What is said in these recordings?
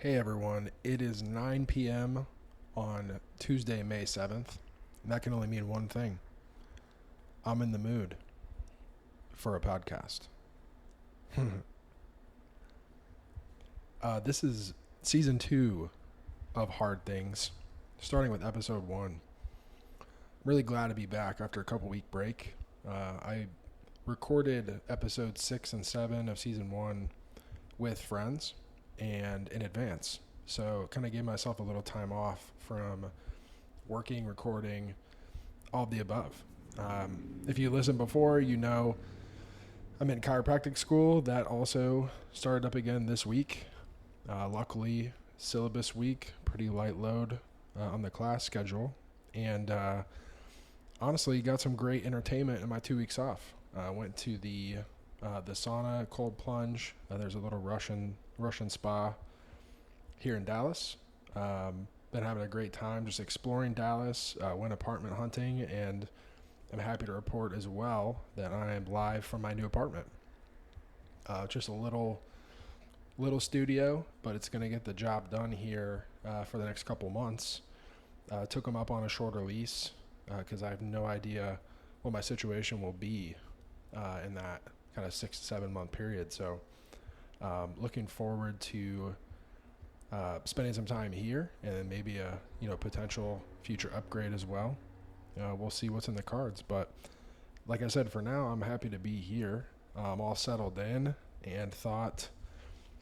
Hey everyone, it is 9 p.m. on Tuesday, May 7th, and that can only mean one thing. I'm in the mood for a podcast. This is season 2 of Hard Things, starting with episode 1. I'm really glad to be back after a couple week break. I recorded episodes 6 and 7 of season 1 with friends and in advance. So kind of gave myself a little time off from working, recording, all of the above. If you listened before, you know I'm in chiropractic school. That also started up again this week. Luckily, syllabus week, pretty light load on the class schedule. And honestly, got some great entertainment in my 2 weeks off. Went to the sauna, cold plunge. There's a little Russian spa here in Dallas. Been having a great time just exploring Dallas. Went apartment hunting, and I'm happy to report as well that I am live from my new apartment. Just a little studio, but it's going to get the job done here for the next couple months. Took them up on a shorter lease because I have no idea what my situation will be in that kind of 6 to 7 month period. So looking forward to spending some time here and maybe a potential future upgrade as well. We'll see what's in the cards, but like I said, for now I'm happy to be here. I'm all settled in and thought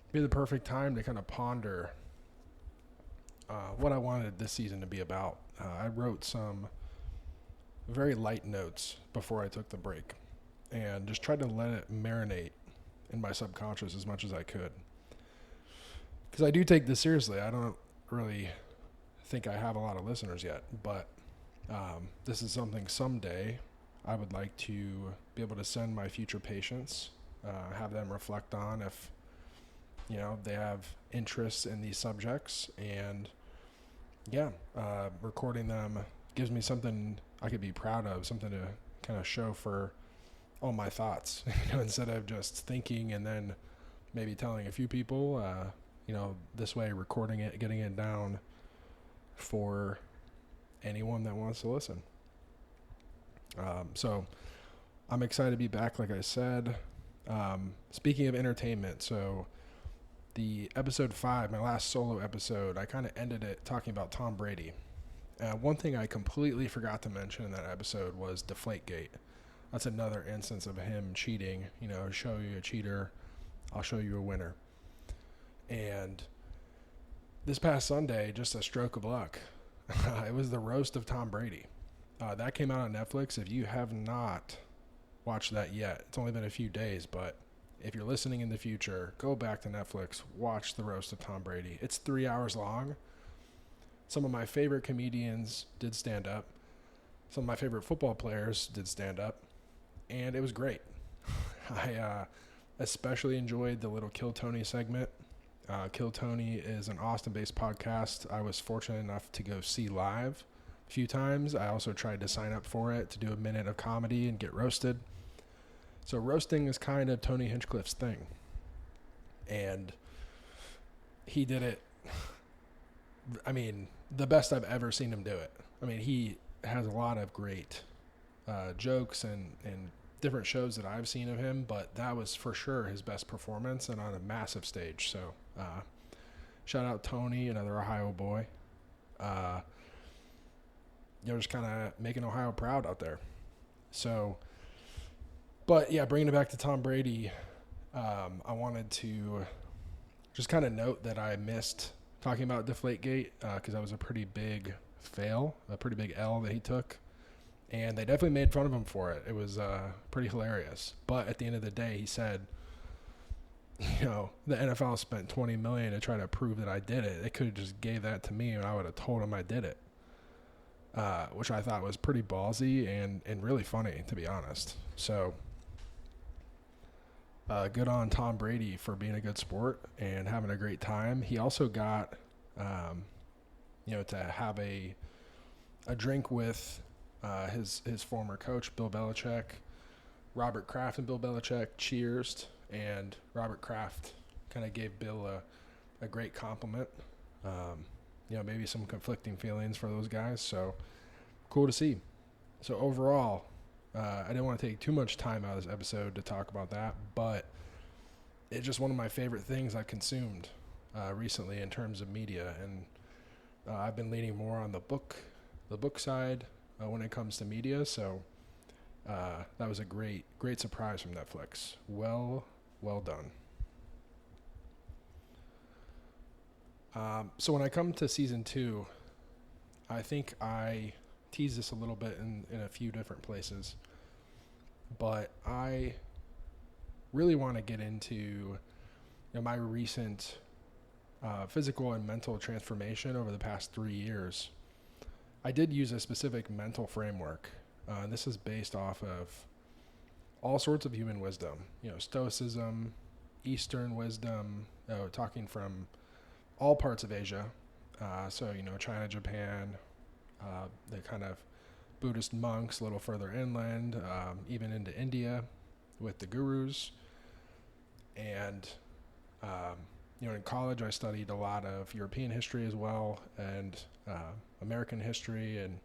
it'd be the perfect time to kind of ponder what I wanted this season to be about. I wrote some very light notes before I took the break and just tried to let it marinate in my subconscious as much as I could. Because I do take this seriously. I don't really think I have a lot of listeners yet, but this is something someday I would like to be able to send my future patients, have them reflect on if they have interests in these subjects, and recording them gives me something I could be proud of, something to kind of show for all my thoughts, instead of just thinking and then maybe telling a few people, this way recording it, getting it down for anyone that wants to listen. So I'm excited to be back, like I said. Speaking of entertainment, so the episode 5, my last solo episode, I kind of ended it talking about Tom Brady. One thing I completely forgot to mention in that episode was Deflategate. That's another instance of him cheating. Show you a cheater, I'll show you a winner. And this past Sunday, just a stroke of luck, it was the roast of Tom Brady. That came out on Netflix. If you have not watched that yet, it's only been a few days, but if you're listening in the future, go back to Netflix, watch the roast of Tom Brady. It's 3 hours long. Some of my favorite comedians did stand up. Some of my favorite football players did stand up. And it was great. I especially enjoyed the little Kill Tony segment. Kill Tony is an Austin-based podcast I was fortunate enough to go see live a few times. I also tried to sign up for it to do a minute of comedy and get roasted. So roasting is kind of Tony Hinchcliffe's thing. And he did it, the best I've ever seen him do it. He has a lot of great jokes and different shows that I've seen of him, but that was for sure his best performance and on a massive stage. So shout out Tony, another Ohio boy. Just kind of making Ohio proud out there. So, but yeah, bringing it back to Tom Brady, I wanted to just kind of note that I missed talking about Deflategate because that was a pretty big fail, a pretty big L that he took. And they definitely made fun of him for it. It was pretty hilarious. But at the end of the day, he said, the NFL spent $20 million to try to prove that I did it. They could have just gave that to me and I would have told them I did it. Which I thought was pretty ballsy and really funny, to be honest. So good on Tom Brady for being a good sport and having a great time. He also got, to have a drink with his former coach, Bill Belichick. Robert Kraft and Bill Belichick cheersed, and Robert Kraft kind of gave Bill a great compliment. Maybe some conflicting feelings for those guys. So cool to see. So overall, I didn't want to take too much time out of this episode to talk about that, but it's just one of my favorite things I consumed recently in terms of media, and I've been leaning more on the book side when it comes to media. So that was a great surprise from Netflix. Well done. So when I come to season 2, I think I tease this a little bit in a few different places, but I really want to get into my recent physical and mental transformation over the past 3 years. I did use a specific mental framework. This is based off of all sorts of human wisdom, Stoicism, Eastern wisdom, talking from all parts of Asia. So, China, Japan, the kind of Buddhist monks a little further inland, even into India with the gurus. And, in college I studied a lot of European history as well, and American history. And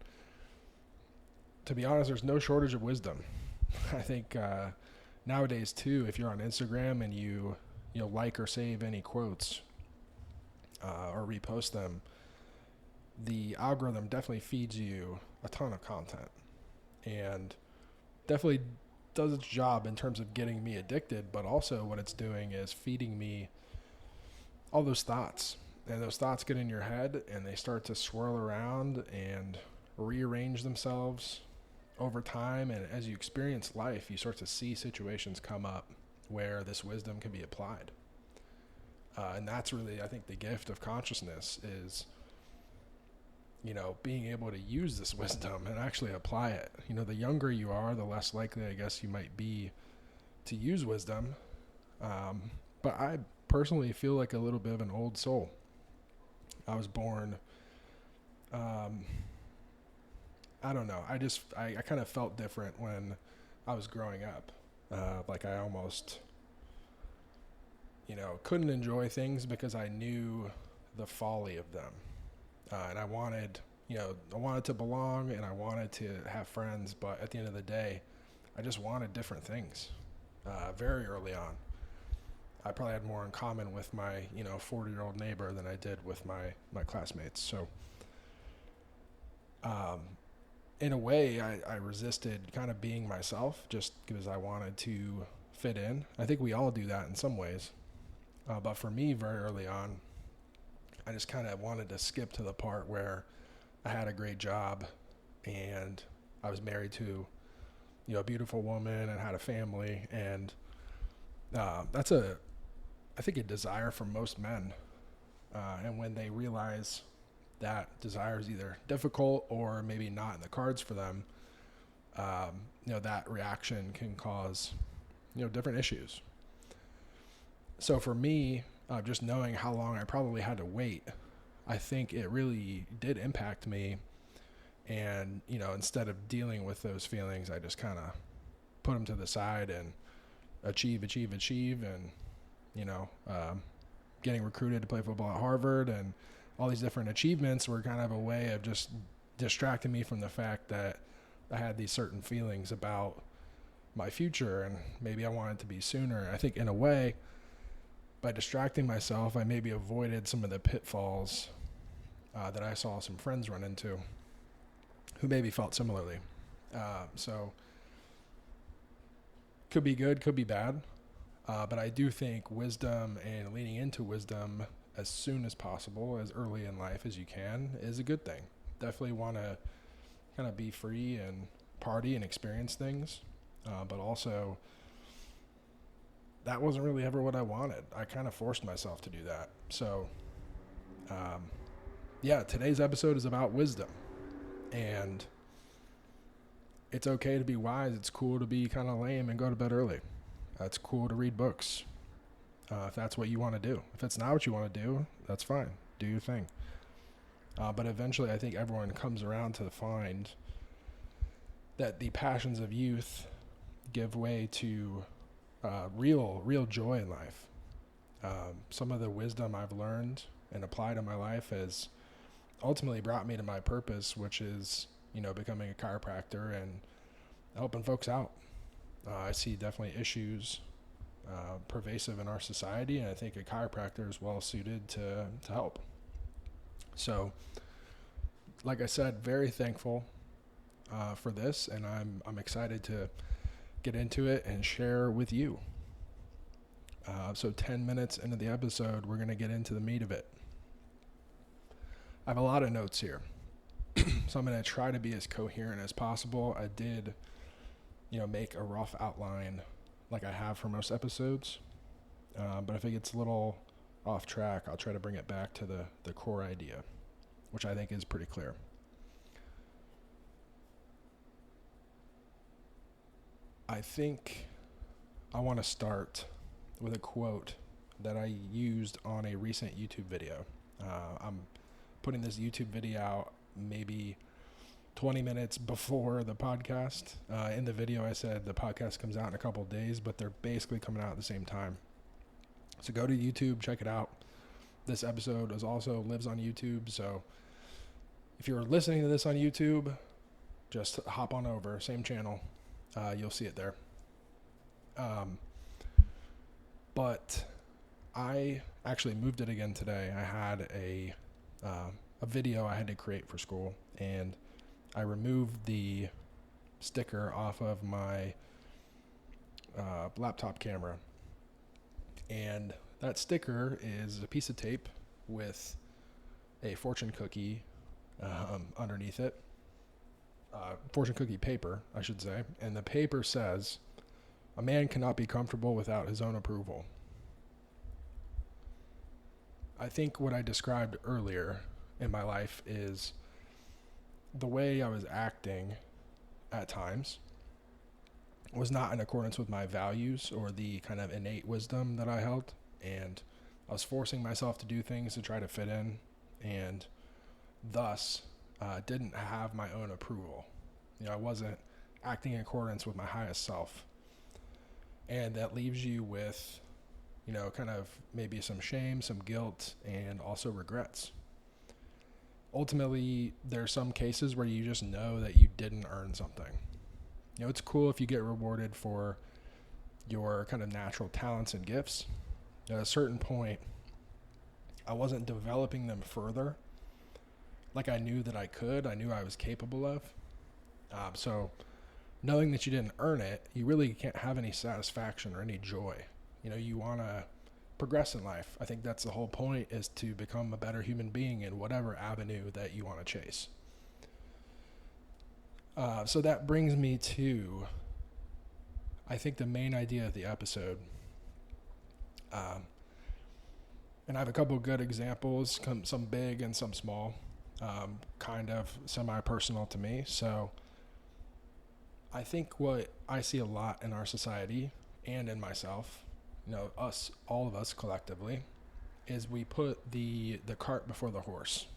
to be honest, there's no shortage of wisdom. I think nowadays too, if you're on Instagram and you like or save any quotes or repost them, the algorithm definitely feeds you a ton of content, and definitely does its job in terms of getting me addicted, but also what it's doing is feeding me all those thoughts, and those thoughts get in your head and they start to swirl around and rearrange themselves over time. And as you experience life, you start to see situations come up where this wisdom can be applied. And that's really, I think, the gift of consciousness is, being able to use this wisdom and actually apply it. The younger you are, the less likely, I guess, you might be to use wisdom. But I personally feel like a little bit of an old soul. I was born, I don't know. I kind of felt different when I was growing up. Like I almost, couldn't enjoy things because I knew the folly of them. And I wanted to belong, and I wanted to have friends, but at the end of the day, I just wanted different things. Very early on, I probably had more in common with my 40-year-old neighbor than I did with my classmates. So in a way, I resisted kind of being myself just because I wanted to fit in. I think we all do that in some ways. But for me, very early on, I just kind of wanted to skip to the part where I had a great job and I was married to, a beautiful woman and had a family. And that's I think a desire for most men. And when they realize that desire is either difficult or maybe not in the cards for them, that reaction can cause, different issues. So for me, just knowing how long I probably had to wait, I think it really did impact me. And, instead of dealing with those feelings, I just kind of put them to the side and achieve. And, getting recruited to play football at Harvard and all these different achievements were kind of a way of just distracting me from the fact that I had these certain feelings about my future and maybe I wanted to be sooner. I think in a way, by distracting myself, I maybe avoided some of the pitfalls that I saw some friends run into who maybe felt similarly. So could be good, could be bad. But I do think wisdom and leaning into wisdom as soon as possible, as early in life as you can, is a good thing. Definitely want to kind of be free and party and experience things. But also, that wasn't really ever what I wanted. I kind of forced myself to do that. So, today's episode is about wisdom. And it's okay to be wise. It's cool to be kind of lame and go to bed early. It's cool to read books. If that's what you want to do. If it's not what you want to do, that's fine. Do your thing. But eventually, I think everyone comes around to find that the passions of youth give way to real joy in life. Some of the wisdom I've learned and applied in my life has ultimately brought me to my purpose, which is, becoming a chiropractor and helping folks out. I see definitely issues pervasive in our society, and I think a chiropractor is well suited to help. So, like I said, very thankful for this, and I'm excited to get into it and share with you. So 10 minutes into the episode, we're going to get into the meat of it. I have a lot of notes here, so I'm going to try to be as coherent as possible. I did, make a rough outline like I have for most episodes, but if it gets a little off track, I'll try to bring it back to the core idea, which I think is pretty clear. I think I want to start with a quote that I used on a recent YouTube video. I'm putting this YouTube video out maybe 20 minutes before the podcast. In the video, I said the podcast comes out in a couple of days, but they're basically coming out at the same time. So go to YouTube, check it out. This episode also lives on YouTube, so if you're listening to this on YouTube, just hop on over, same channel. You'll see it there. But I actually moved it again today. I had a video I had to create for school, and I removed the sticker off of my laptop camera. And that sticker is a piece of tape with a fortune cookie underneath it. Fortune cookie paper, I should say. And the paper says, "A man cannot be comfortable without his own approval." I think what I described earlier in my life is the way I was acting at times was not in accordance with my values or the kind of innate wisdom that I held. And I was forcing myself to do things to try to fit in, and thus didn't have my own approval. I wasn't acting in accordance with my highest self. And that leaves you with, kind of maybe some shame, some guilt, and also regrets. Ultimately, there are some cases where you just know that you didn't earn something. It's cool if you get rewarded for your kind of natural talents and gifts. At a certain point, I wasn't developing them further like I knew that I could. I knew I was capable of. So knowing that you didn't earn it, you really can't have any satisfaction or any joy. You want to progress in life. I think that's the whole point, is to become a better human being in whatever avenue that you want to chase. So that brings me to, I think, the main idea of the episode. And I have a couple of good examples, some big and some small, kind of semi-personal to me. So I think what I see a lot in our society and in myself, all of us collectively, is we put the cart before the horse.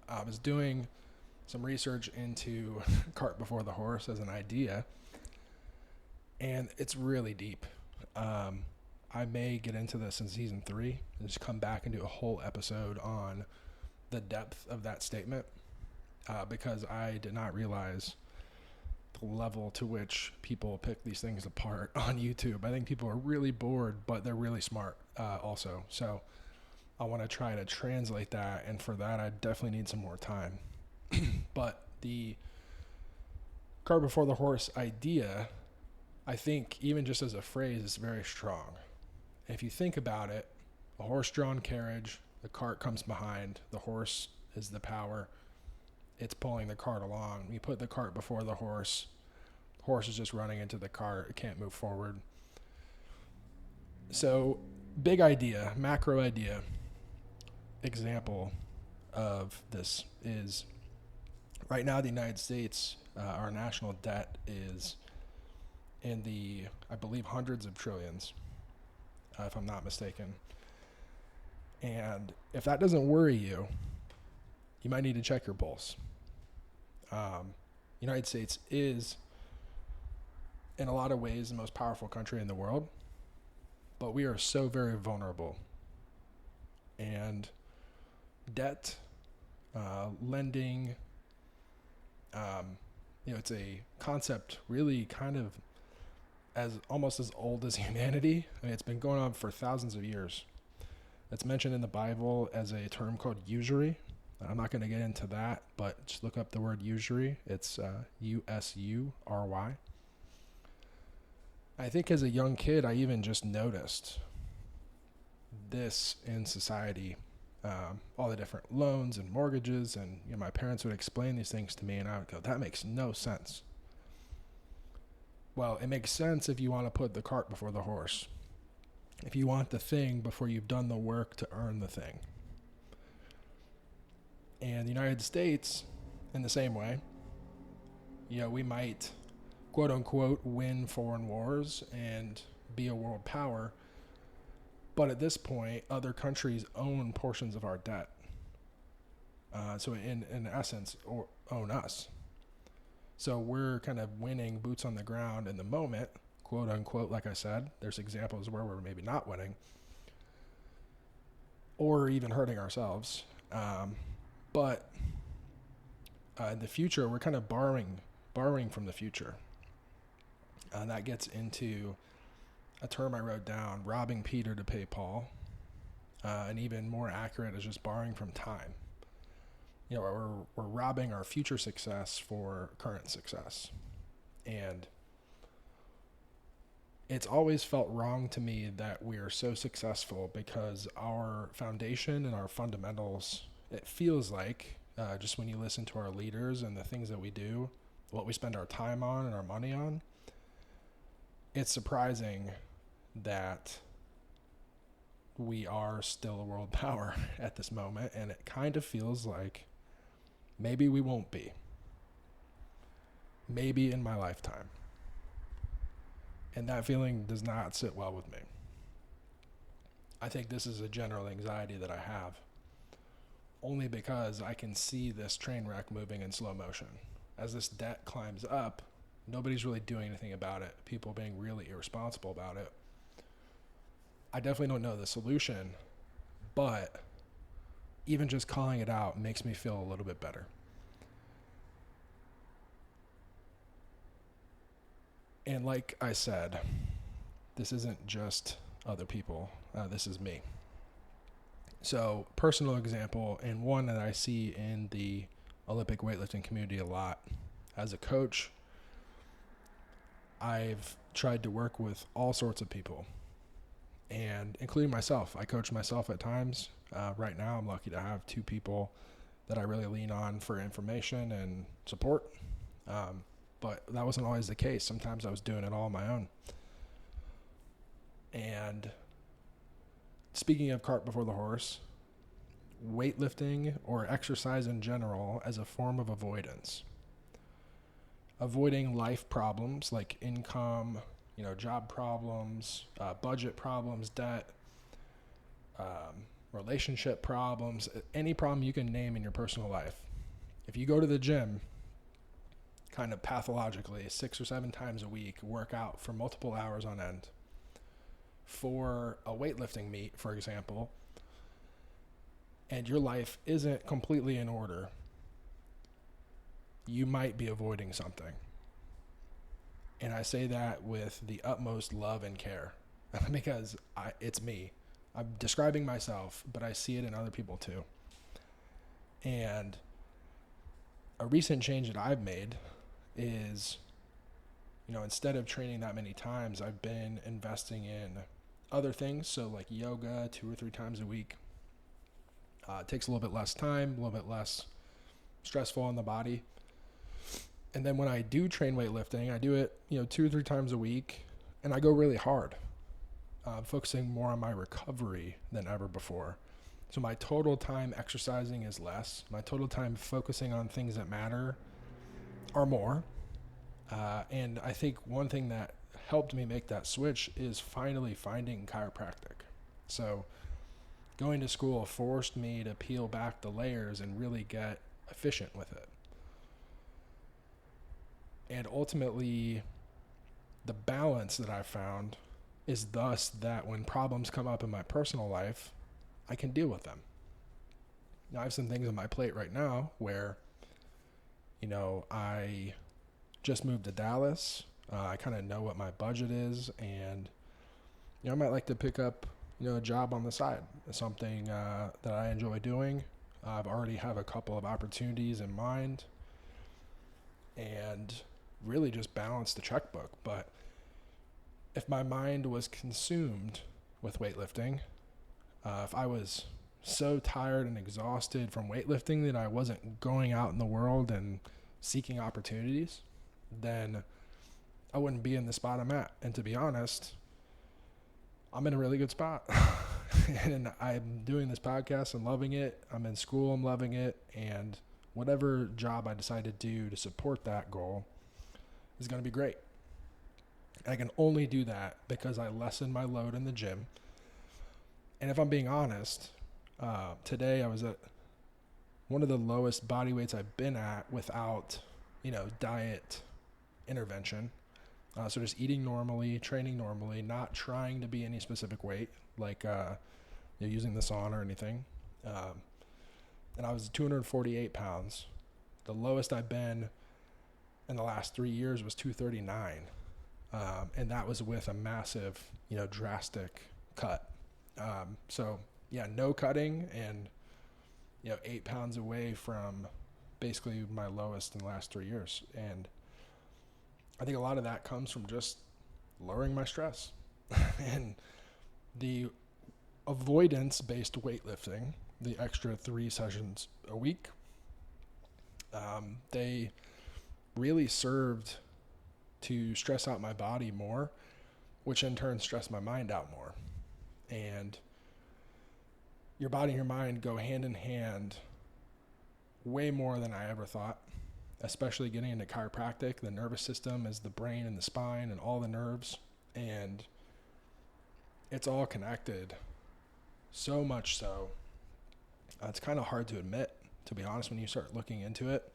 I was doing some research into cart before the horse as an idea, and it's really deep. I may get into this in season 3 and just come back and do a whole episode on the depth of that statement, because I did not realize the level to which people pick these things apart on YouTube. I think people are really bored, but they're really smart also. So I want to try to translate that, and for that I definitely need some more time. But the cart before the horse idea, I think, even just as a phrase, is very strong. If you think about it, a horse-drawn carriage, the cart comes behind, the horse is the power, it's pulling the cart along. You put the cart before the horse is just running into the cart, it can't move forward. So, big idea, macro idea, example of this is, right now the United States, our national debt is in the, I believe, hundreds of trillions, if I'm not mistaken. And if that doesn't worry you, you might need to check your pulse. United States is, in a lot of ways, the most powerful country in the world. but we are so very vulnerable. And debt, lending, it's a concept really kind of almost as old as humanity. I mean, it's been going on for thousands of years. It's mentioned in the Bible as a term called usury. I'm not going to get into that, but just look up the word usury. It's Usury. I think as a young kid, I even just noticed this in society, all the different loans and mortgages, and my parents would explain these things to me, and I would go, that makes no sense. Well, it makes sense if you want to put the cart before the horse. If you want the thing before you've done the work to earn the thing. And the United States, in the same way, we might, quote unquote, win foreign wars and be a world power. But at this point, other countries own portions of our debt. So in essence, own us. So we're kind of winning boots on the ground in the moment, quote unquote, like I said. There's examples where we're maybe not winning or even hurting ourselves. But in the future, we're kind of borrowing from the future. And that gets into a term I wrote down, robbing Peter to pay Paul. And even more accurate is just borrowing from time. We're robbing our future success for current success. And it's always felt wrong to me that we are so successful because our foundation and our fundamentals, it feels like, just when you listen to our leaders and the things that we do, what we spend our time on and our money on, it's surprising that we are still a world power at this moment, and it kind of feels like maybe we won't be. Maybe in my lifetime. And that feeling does not sit well with me. I think this is a general anxiety that I have, only because I can see this train wreck moving in slow motion. As this debt climbs up, nobody's really doing anything about it. People being really irresponsible about it. I definitely don't know the solution, but even just calling it out makes me feel a little bit better. And like I said, this isn't just other people. This is me. So, personal example, and one that I see in the Olympic weightlifting community a lot. As a coach, I've tried to work with all sorts of people, and including myself. I coach myself at times. Right now, I'm lucky to have 2 people that I really lean on for information and support. But that wasn't always the case. Sometimes I was doing it all on my own. And speaking of cart before the horse, weightlifting or exercise in general as a form of avoidance. Avoiding life problems like income, job problems, budget problems, debt, relationship problems, any problem you can name in your personal life. If you go to the gym, kind of pathologically, 6 or 7 times a week, work out for multiple hours on end, for a weightlifting meet, for example, and your life isn't completely in order, you might be avoiding something. And I say that with the utmost love and care because it's me. I'm describing myself, but I see it in other people too. And a recent change that I've made is, instead of training that many times, I've been investing in other things. So like yoga 2 or 3 times a week. It takes a little bit less time, a little bit less stressful on the body. And then when I do train weightlifting, I do it, 2 or 3 times a week, and I go really hard, focusing more on my recovery than ever before. So my total time exercising is less. My total time focusing on things that matter are more. And I think one thing that helped me make that switch is finally finding chiropractic. So going to school forced me to peel back the layers and really get efficient with it. And ultimately, the balance that I found is thus that when problems come up in my personal life, I can deal with them. Now, I have some things on my plate right now where, I just moved to Dallas. I kind of know what my budget is, and, I might like to pick up, a job on the side, something that I enjoy doing. I've already have a couple of opportunities in mind, and really just balance the checkbook. But if my mind was consumed with weightlifting, if I was so tired and exhausted from weightlifting that I wasn't going out in the world and seeking opportunities, then I wouldn't be in the spot I'm at. And to be honest, I'm in a really good spot. And I'm doing this podcast and loving it. I'm in school, I'm loving it. And whatever job I decide to do to support that goal is going to be great. And I can only do that because I lessen my load in the gym. And if I'm being honest, today I was at one of the lowest body weights I've been at without, diet intervention. So just eating normally, training normally, not trying to be any specific weight, like using the sauna or anything. And I was 248 pounds. The lowest I've been in the last 3 years was 239. And that was with a massive, drastic cut. So yeah, no cutting and, 8 pounds away from basically my lowest in the last 3 years. And I think a lot of that comes from just lowering my stress and the avoidance-based weightlifting, the extra 3 sessions a week. They really served to stress out my body more, which in turn stressed my mind out more. And your body and your mind go hand in hand way more than I ever thought, especially getting into chiropractic. The nervous system is the brain and the spine and all the nerves, and it's all connected, so much so. It's kind of hard to admit, to be honest, when you start looking into it.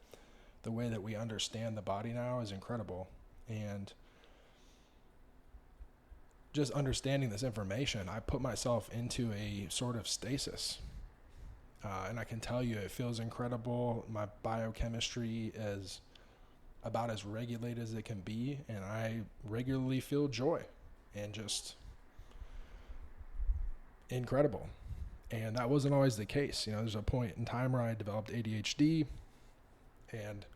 The way that we understand the body now is incredible. And just understanding this information, I put myself into a sort of stasis. And I can tell you it feels incredible. My biochemistry is about as regulated as it can be, and I regularly feel joy and just incredible. And that wasn't always the case. There's a point in time where I developed ADHD, and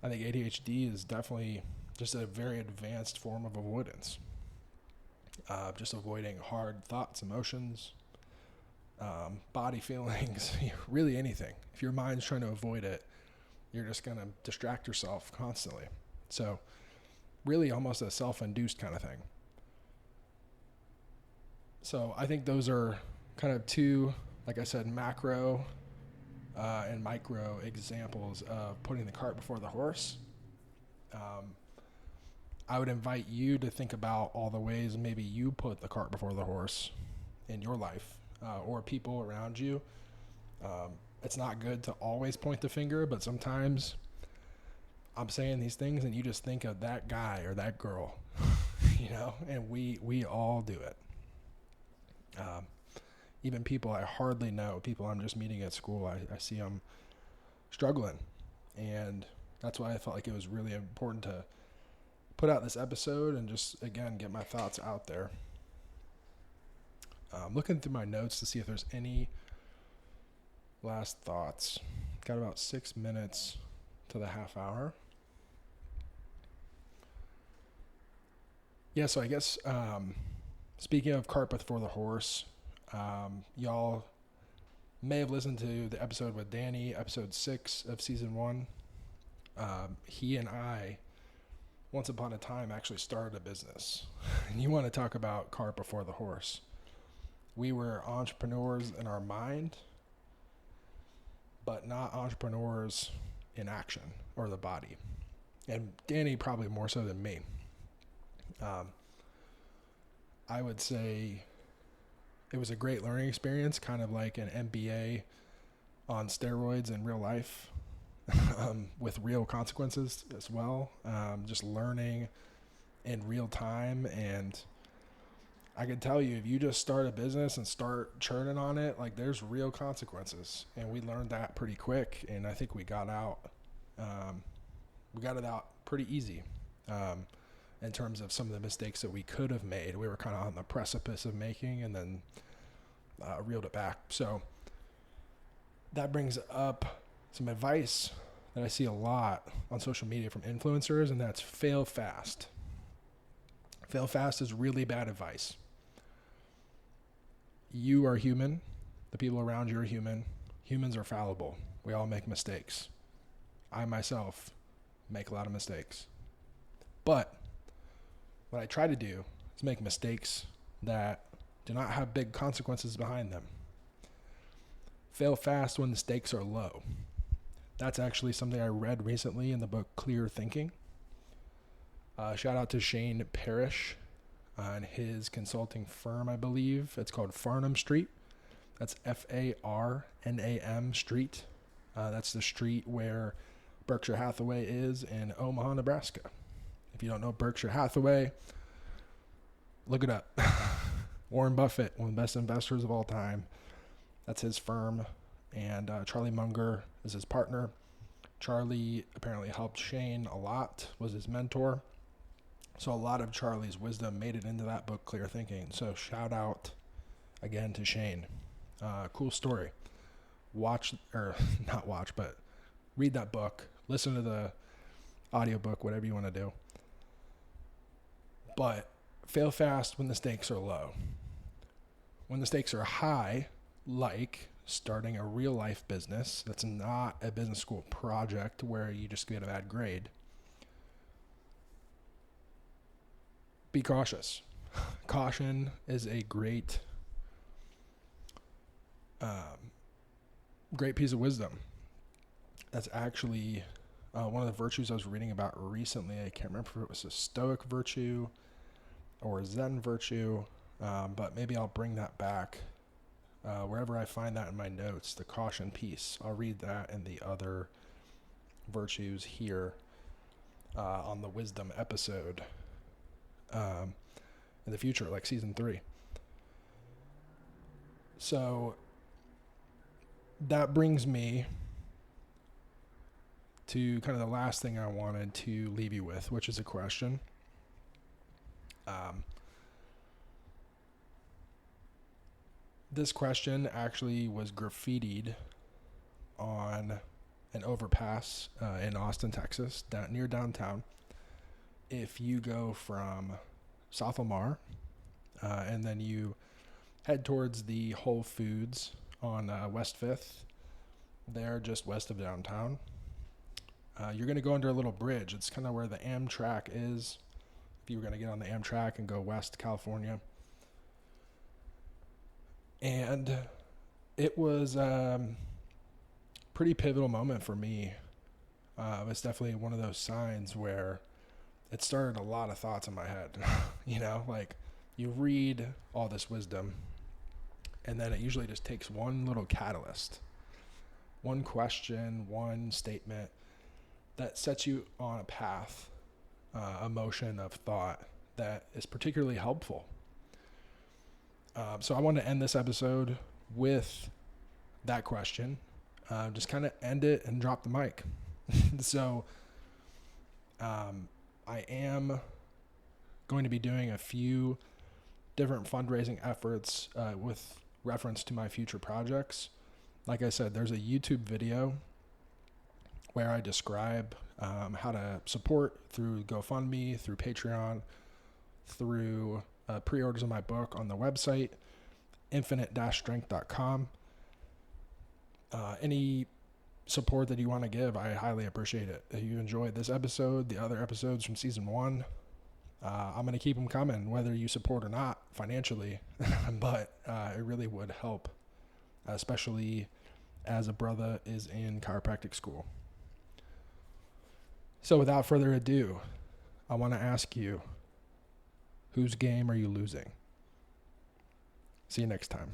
I think ADHD is definitely just a very advanced form of avoidance. Just avoiding hard thoughts, emotions, body feelings, really anything. If your mind's trying to avoid it, you're just going to distract yourself constantly. So really almost a self-induced kind of thing. So I think those are kind of two, like I said, macro and micro examples of putting the cart before the horse. I would invite you to think about all the ways maybe you put the cart before the horse in your life, or people around you. It's not good to always point the finger, but sometimes I'm saying these things and you just think of that guy or that girl, and we all do it. Even people I hardly know, people I'm just meeting at school, I see them struggling. And that's why I felt like it was really important to put out this episode and just, again, get my thoughts out there. Looking through my notes to see if there's any last thoughts. Got about 6 minutes to the half hour. Yeah, so I guess speaking of cart before the horse, y'all may have listened to the episode with Danny, episode 6 of season 1. He and I, once upon a time, actually started a business. And you want to talk about cart before the horse. We were entrepreneurs in our mind, but not entrepreneurs in action or the body. And Danny probably more so than me. I would say it was a great learning experience, kind of like an MBA on steroids in real life, with real consequences as well. Just learning in real time and I can tell you, if you just start a business and start churning on it, like there's real consequences. And we learned that pretty quick. And I think we got it out pretty easy. In terms of some of the mistakes that we could have made, we were kind of on the precipice of making, and then reeled it back. So that brings up some advice that I see a lot on social media from influencers, and that's fail fast. Fail fast is really bad advice. You are human. The people around you are human. Humans are fallible. We all make mistakes. I myself make a lot of mistakes. But what I try to do is make mistakes that do not have big consequences behind them. Fail fast when the stakes are low. That's actually something I read recently in the book Clear Thinking. Shout out to Shane Parrish and his consulting firm, I believe. It's called Farnham Street. That's Farnam Street. That's the street where Berkshire Hathaway is in Omaha, Nebraska. If you don't know Berkshire Hathaway, look it up. Warren Buffett, one of the best investors of all time. That's his firm. And Charlie Munger is his partner. Charlie apparently helped Shane a lot, was his mentor. So a lot of Charlie's wisdom made it into that book, Clear Thinking. So shout out again to Shane. Cool story. Not watch, but read that book. Listen to the audiobook, whatever you want to do. But fail fast when the stakes are low. When the stakes are high, like starting a real life business that's not a business school project where you just get a bad grade, be cautious. Caution is a great piece of wisdom. That's actually one of the virtues I was reading about recently. I can't remember if it was a Stoic virtue or a Zen virtue, but maybe I'll bring that back wherever I find that in my notes, the caution piece. I'll read that and the other virtues here on the wisdom episode in the future, like season 3. So that brings me to kind of the last thing I wanted to leave you with, which is a question. This question actually was graffitied on an overpass in Austin, Texas, near downtown. If you go from South Lamar and then you head towards the Whole Foods on West 5th, there just west of downtown, you're going to go under a little bridge. It's kind of where the Amtrak is. If you were going to get on the Amtrak and go west to California. And it was a pretty pivotal moment for me. It was definitely one of those signs where it started a lot of thoughts in my head. Like you read all this wisdom, and then it usually just takes one little catalyst, one question, one statement that sets you on a path, a motion of thought that is particularly helpful. So I want to end this episode with that question. Just kind of end it and drop the mic. So I am going to be doing a few different fundraising efforts with reference to my future projects. Like I said, there's a YouTube video where I describe how to support through GoFundMe, through Patreon, through pre-orders of my book on the website, infinite-strength.com. Any support that you want to give, I highly appreciate it. If you enjoyed this episode, the other episodes from season 1, I'm going to keep them coming, whether you support or not financially, but it really would help, especially as a brother is in chiropractic school. So without further ado, I want to ask you, whose game are you losing? See you next time.